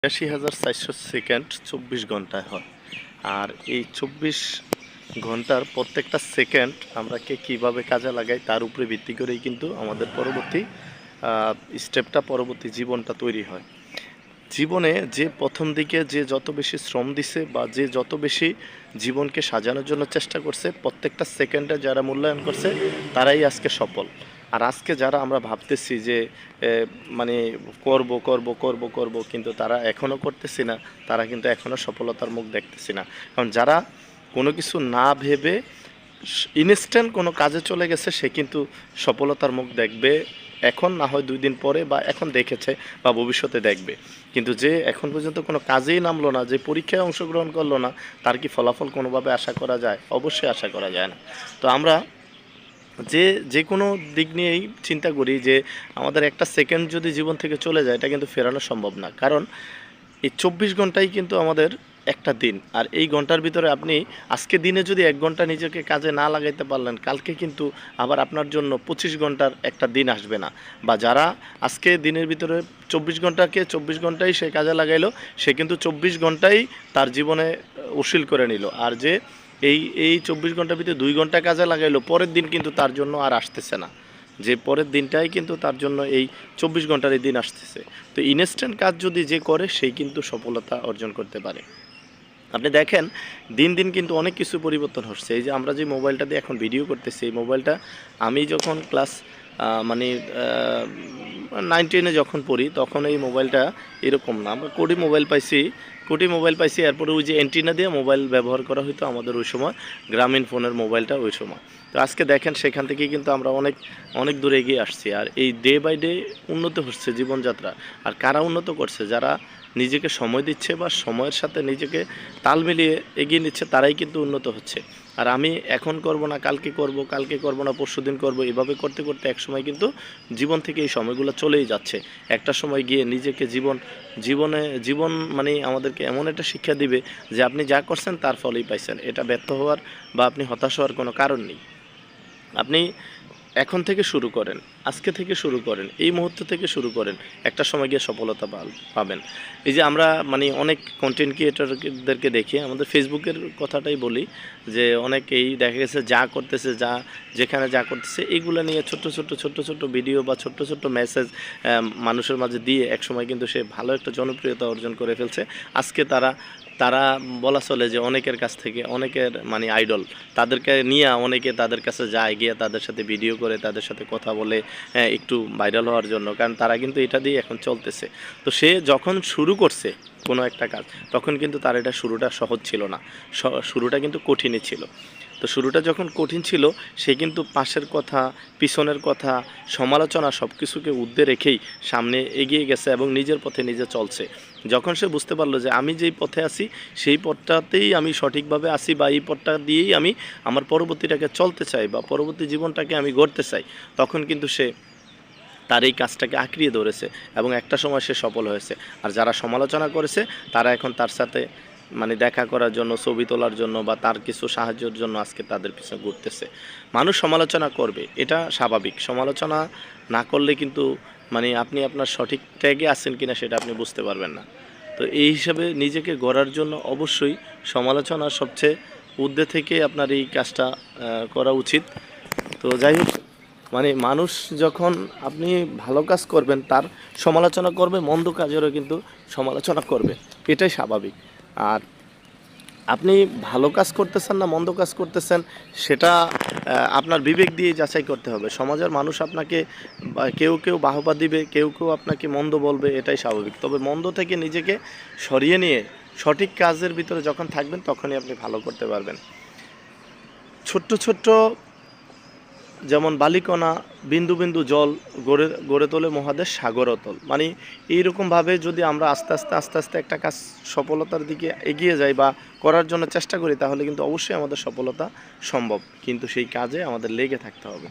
৮২,৪০০ second ২৪ ঘন্টায় হয়। আর এই ২৪ ঘন্টার প্রত্যেকটা সেকেন্ড আমরা কীভাবে কাজে লাগাই তার উপরে ভিত্তি করেই কিন্তু আমাদের পরবর্তী স্টেপটা, পরবর্তী জীবনটা তৈরি হয়। জীবনে যে প্রথম দিকে যে যত বেশি শ্রম দিছে বা যে যত বেশি জীবনকে সাজানোর জন্য চেষ্টা করছে, প্রত্যেকটা সেকেন্ডে যারা মূল্যায়ন করছে তারাই আজকে সফল। আর আজকে যারা আমরা ভাবতেছি যে মানে করব করব করব করব, কিন্তু তারা এখনও করতেছি না, তারা কিন্তু এখনও সফলতার মুখ দেখতেছি না। কারণ যারা কোনো কিছু না ভেবে ইনস্ট্যান্ট কোনো কাজে চলে গেছে, সে কিন্তু সফলতার মুখ দেখবে এখন, না হয় 2 দিন পরে, বা এখন দেখেছে বা ভবিষ্যতে দেখবে। কিন্তু যে এখন পর্যন্ত কোনো কাজেই নামলো না, যে পরীক্ষায় অংশগ্রহণ করলো না, তার কি ফলাফল কোনোভাবে আশা করা যায়? অবশ্যই আশা করা যায় না। তো আমরা যে কোনো দিক নিয়েই চিন্তা করি যে আমাদের একটা সেকেন্ড যদি জীবন থেকে চলে যায়, এটা কিন্তু ফেরানো সম্ভব না। কারণ এই 24 ঘন্টাই কিন্তু আমাদের একটা দিন। আর এই ঘন্টার ভিতরে আপনি আজকে দিনে যদি 1 ঘন্টা নিজেকে কাজে না লাগাইতে পারলেন, কালকে কিন্তু আবার আপনার জন্য 25 ঘন্টার একটা দিন আসবে না। বা যারা আজকে দিনের ভিতরে 24 ঘন্টাকে 24 ঘন্টাই সে কাজে লাগাইলো, সে কিন্তু 24 ঘন্টাই তার জীবনে উশিল করে নিল। আর যে এই 24 ঘন্টার ভিতরে 2 ঘন্টা কাজে লাগাইলো, পরের দিন কিন্তু তার জন্য আর আসতেছে না। যে পরের দিনটাই কিন্তু তার জন্য এই 24 ঘন্টার এই দিন আসতেছে। তো ইনস্ট্যান্ট কাজ যদি যে করে, সেই কিন্তু সফলতা অর্জন করতে পারে। আপনি দেখেন দিন দিন কিন্তু অনেক কিছু পরিবর্তন হচ্ছে। এই যে আমরা যে মোবাইলটা দিয়ে এখন ভিডিও করতেছি, এই মোবাইলটা আমি যখন ক্লাস মানে 9-10-এ যখন পড়ি, তখন এই মোবাইলটা এরকম না। আমরা কোটি মোবাইল পাইছি, এরপরে ওই যে অ্যান্টিনা দিয়ে মোবাইল ব্যবহার করা হতো আমাদের ওই সময়, গ্রামীণ ফোনের মোবাইলটা ওই সময়। তো আজকে দেখেন সেখান থেকে কিন্তু আমরা অনেক অনেক দূরে এগিয়ে আসছি। আর এই ডে বাই ডে উন্নত হচ্ছে জীবনযাত্রা। আর কারা উন্নত করছে? যারা নিজেকে সময় দিচ্ছে বা সময়ের সাথে নিজেকে তাল মিলিয়ে এগিয়ে নিচ্ছে, তারাই কিন্তু উন্নত হচ্ছে। আর আমি এখন করব না, কালকে করব না, পরশুদিন করব, এভাবে করতে করতে একসময় কিন্তু জীবন থেকে এই সময়গুলো চলেই যাচ্ছে। একটা সময় গিয়ে নিজেকে জীবন মানে আমাদেরকে এমন একটা শিক্ষা দিবে যে আপনি যা করছেন তার ফলেই পাইছেন। এটা ব্যর্থ হওয়ার বা আপনি হতাশ হওয়ার কোনো কারণ নেই। আপনি এখন থেকে শুরু করেন, আজকে থেকে শুরু করেন, এই মুহূর্ত থেকে শুরু করেন, একটা সময় গিয়ে সফলতা পাবেন। এই যে আমরা মানে অনেক কন্টেন্ট ক্রিয়েটরদেরকে দেখি, আমাদের ফেসবুকের কথাটাই বলি, যে অনেকেই দেখা গেছে যেখানে যা করতেছে এইগুলো নিয়ে ছোট্ট ভিডিও বা ছোট্ট মেসেজ মানুষের মাঝে দিয়ে একসময় কিন্তু সে ভালো একটা জনপ্রিয়তা অর্জন করে ফেলছে। আজকে তারা বলা চলে যে অনেকের কাছ থেকে, অনেকের মানে আইডল, তাদেরকে নিয়ে অনেকে তাদের কাছে যায়, গিয়ে তাদের সাথে ভিডিও করে, তাদের সাথে কথা বলে একটু ভাইরাল হওয়ার জন্য। কারণ তারা কিন্তু এটা দিয়ে এখন চলতেছে। তো সে যখন শুরু করছে কোনো একটা কাজ, তখন কিন্তু তার এটা শুরুটা সহজ ছিল না, শুরুটা কিন্তু কঠিনই ছিল। তো শুরুটা যখন কঠিন ছিল, সে কিন্তু পাশের কথা, পিছনের কথা, সমালোচনা সব কিছুকে ঊর্ধ্বে রেখেই সামনে এগিয়ে গেছে এবং নিজের পথে নিজে চলছে। যখন সে বুঝতে পারলো যে আমি যেই পথে আছি, সেই পথটাতেই আমি সঠিকভাবে আছি, বা এই পথটা দিয়েই আমি আমার পরবর্তীটাকে চলতে চাই, বা পরবর্তী জীবনটাকে আমি গড়তে চাই, তখন কিন্তু সে তার এই কাজটাকে আঁকড়িয়ে ধরেছে এবং একটা সময় সে সফল হয়েছে। আর যারা সমালোচনা করেছে, তারা এখন তার সাথে মানে দেখা করার জন্য, ছবি তোলার জন্য, বা তার কিছু সাহায্যের জন্য আজকে তাদের পিছনে ঘুরতেছে। মানুষ সমালোচনা করবে, এটা স্বাভাবিক। সমালোচনা না করলে কিন্তু মানে আপনি আপনার সঠিক ট্র্যাকে আছেন কিনা সেটা আপনি বুঝতে পারবেন না। তো এই হিসাবে নিজেকে গড়ার জন্য অবশ্যই সমালোচনার সবচেয়ে ঊর্ধ্বে থেকে আপনার এই কাজটা করা উচিত। তো যাই হোক, মানে মানুষ যখন আপনি ভালো কাজ করবেন, তার সমালোচনা করবে, মন্দ কাজেরও কিন্তু সমালোচনা করবে, এটাই স্বাভাবিক। আর আপনি ভালো কাজ করতেছেন না মন্দ কাজ করতেছেন, সেটা আপনার বিবেক দিয়ে যাচাই করতে হবে। সমাজের মানুষ আপনাকে কেউ বাহবা দিবে, কেউ আপনাকে মন্দ বলবে, এটাই স্বাভাবিক। তবে মন্দ থেকে নিজেকে সরিয়ে নিয়ে সঠিক কাজের ভিতরে যখন থাকবেন, তখনই আপনি ভালো করতে পারবেন। ছোট্ট যেমন বালিকণা, বিন্দু বিন্দু জল গড়ে তোলে মহাদেশ সাগর অতল। মানে এইরকমভাবে যদি আমরা আস্তে আস্তে একটা কাজ সফলতার দিকে এগিয়ে যাই বা করার জন্য চেষ্টা করি, তাহলে কিন্তু অবশ্যই আমাদের সফলতা সম্ভব। কিন্তু সেই কাজে আমাদের লেগে থাকতে হবে।